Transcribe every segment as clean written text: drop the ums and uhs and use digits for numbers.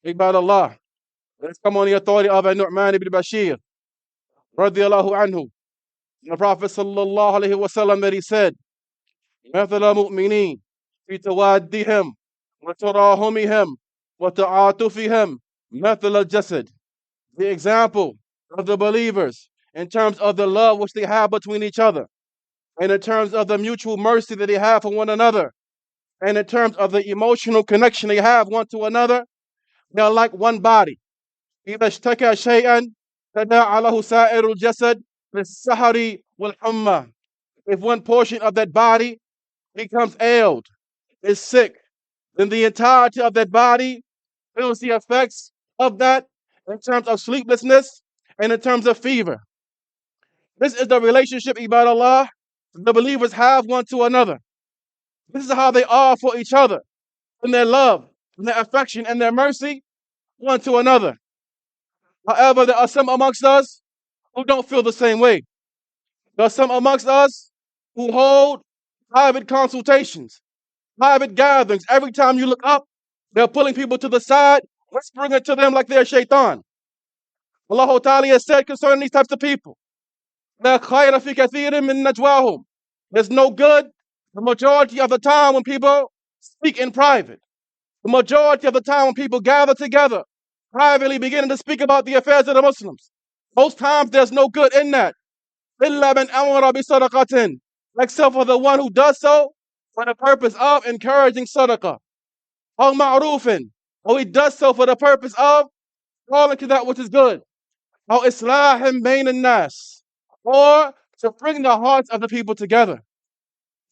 Ibad Allah. Let's come on the authority of Nu'man ibn Bashir, radiallahu anhu. The Prophet sallallahu alayhi wa sallam that he said, مثل المؤمنين في توادهم وتراحمهم وتعاطفهم مثل الجسد. The example of the believers in terms of the love which they have between each other, and in terms of the mutual mercy that they have for one another, and in terms of the emotional connection they have one to another, they are like one body. إذا اشتكى شيئا تداعى له سائر الجسد بالسهر والحمى. If one portion of that body becomes ailed, is sick, then the entirety of that body feels the effects of that in terms of sleeplessness and in terms of fever. This is the relationship, ibad Allah, the believers have one to another. This is how they are for each other in their love, in their affection, and their mercy one to another. However, there are some amongst us who don't feel the same way. There are some amongst us who hold private consultations, private gatherings. Every time you look up, they're pulling people to the side, whispering it to them like they're shaitan. Allah Ta'ala has said concerning these types of people, there's no good the majority of the time when people speak in private. The majority of the time when people gather together, privately beginning to speak about the affairs of the Muslims. Most times there's no good in that. Except for the one who does so for the purpose of encouraging sadaqah. Or ma'rufin. Or he does so for the purpose of calling to that which is good. Or islahim bain nas. Or to bring the hearts of the people together.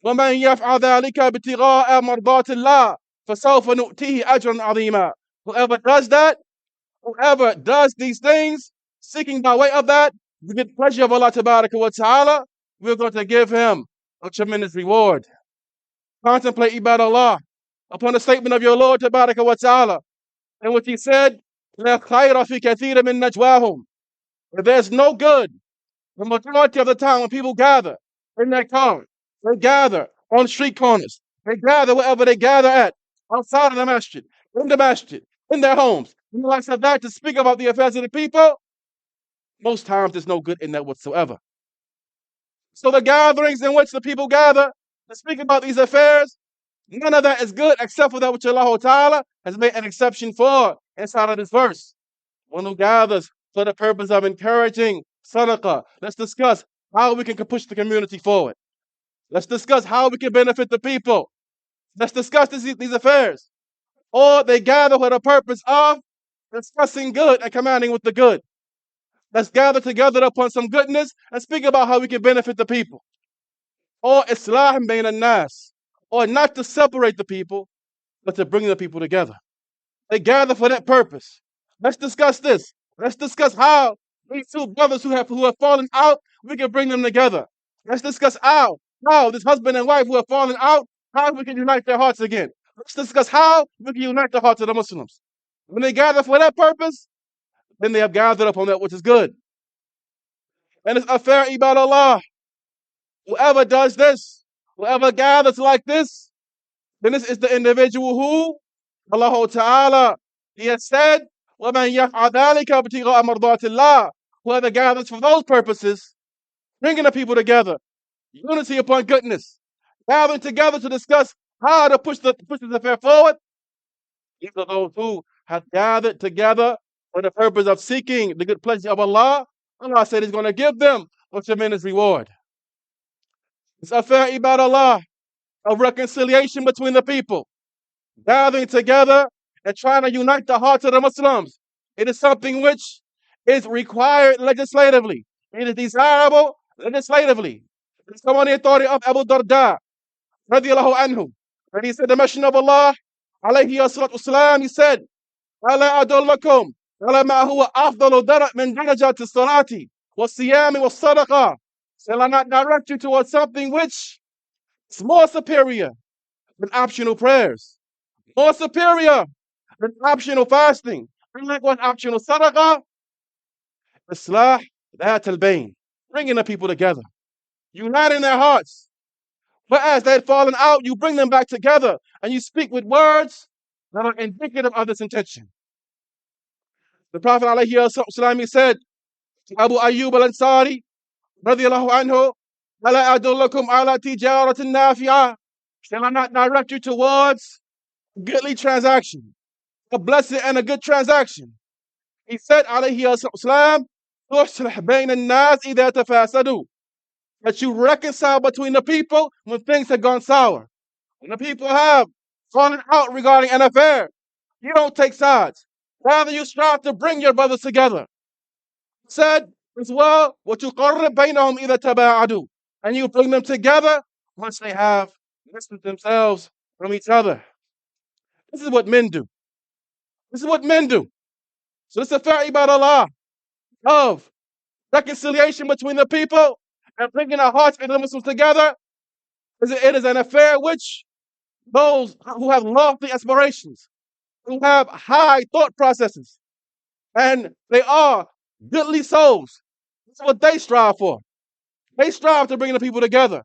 وَمَنْ يَفْعَلْ ذَلِكَ ابْتِغَاءَ مَرْضَاتِ اللَّهِ فَسَوْفَ نُؤْتِيهِ أَجْرًا عَظِيمًا. Whoever does that, whoever does these things, seeking by way of that, the good pleasure of Allah wa ta'ala, we're going to give him a tremendous reward. Contemplate, ibad Allah, upon the statement of your Lord wa ta'ala, in which he said, لَا خَيْرَ فِي كَثِيرٍ مِّن نَجْوَاهُمْ. There's no good the majority of the time when people gather in their cars, they gather on street corners, they gather wherever they gather at, outside of the masjid, in their homes, in the likes of that, to speak about the affairs of the people. Most times there's no good in that whatsoever. So the gatherings in which the people gather to speak about these affairs, none of that is good except for that which Allah Ta'ala has made an exception for inside of this verse. One who gathers for the purpose of encouraging sadaqah. Let's discuss how we can push the community forward. Let's discuss how we can benefit the people. Let's discuss these affairs. Or they gather for the purpose of discussing good and commanding with the good. Let's gather together upon some goodness and speak about how we can benefit the people. Or islah bain nas. Or not to separate the people, but to bring the people together. They gather for that purpose. Let's discuss this. Let's discuss how these two brothers who have fallen out, we can bring them together. Let's discuss how this husband and wife who have fallen out, how we can unite their hearts again. Let's discuss how we can unite the hearts of the Muslims. When they gather for that purpose, then they have gathered upon that which is good. And it's a fair ibad Allah. Whoever does this, whoever gathers like this, then this is the individual who Allah Ta'ala, He has said, وَمَنْ يَفْعَلْ ذَلِكَ ابْتِغَاءَ مَرْضَاتِ اللَّهِ. Whoever gathers for those purposes, bringing the people together, unity upon goodness, gathering together to discuss how to push this affair forward. These are those who have gathered together for the purpose of seeking the good pleasure of Allah. Allah said He's going to give them a tremendous reward. It's a fair ibad Allah of reconciliation between the people, gathering together and trying to unite the hearts of the Muslims. It is something which is required legislatively. It is desirable legislatively. It's come on the authority of Abu Darda, radiallahu anhu. And he said, the Messenger of Allah, alayhi salatu wasalam, he said, أَلَا أَدُلَّكُمْ عَلَى مَا هُوَ أَفْضَلُ مِنْ دَرَجَاتِ الصَّلَاةِ وَالصِّيَامِ وَالصَّدَقَةِ. Shall I not direct you towards something which is more superior than optional prayers, more superior than optional fasting, and likewise optional sadaqah? Islah that al-bayn, bringing the people together, uniting their hearts. Whereas they had fallen out, you bring them back together and you speak with words that are indicative of this intention. The Prophet ﷺ said to Abu Ayyub al-Ansari, radiyallahu anhu, "Ala adullakum ala tijaratin nafi'ah." Shall I not direct you towards a goodly transaction, a blessed and a good transaction? He said, alayhi salam, "Tuslih bayna an-nas idha tafasadu." That you reconcile between the people when things have gone sour. When the people have fallen out regarding an affair, you don't take sides. Rather, you strive to bring your brothers together. Said as well, وَتُقَرِّبْ بَيْنَهُمْ إِذَا تَبَاعَدُوا. And you bring them together once they have distanced themselves from each other. This is what men do. This is what men do. So this affair about Allah of reconciliation between the people and bringing our hearts and the Muslims together. It is an affair which those who have lofty aspirations, who have high thought processes, and they are goodly souls. That's what they strive for. They strive to bring the people together.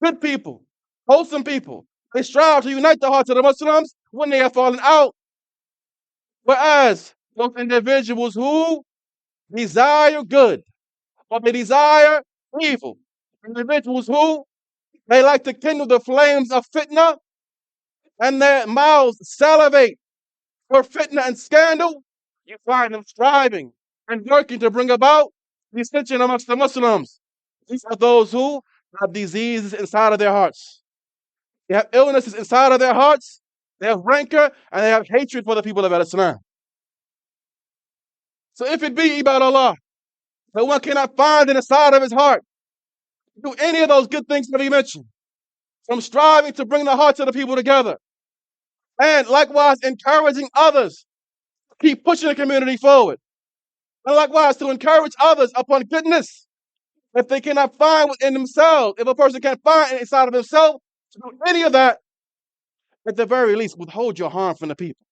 Good people, wholesome people. They strive to unite the hearts of the Muslims when they have fallen out. Whereas those individuals who desire good, or they desire evil, individuals who they like to kindle the flames of fitna, and their mouths salivate for fitna and scandal, you find them striving and working to bring about dissension amongst the Muslims. These are those who have diseases inside of their hearts. They have illnesses inside of their hearts. They have rancor and they have hatred for the people of Islam. So if it be about Allah, that one cannot find in the side of his heart to do any of those good things that he mentioned, from striving to bring the hearts of the people together, and likewise encouraging others to keep pushing the community forward, and likewise to encourage others upon goodness, if they cannot find within themselves, if a person can't find inside of himself to do any of that, at the very least, withhold your harm from the people.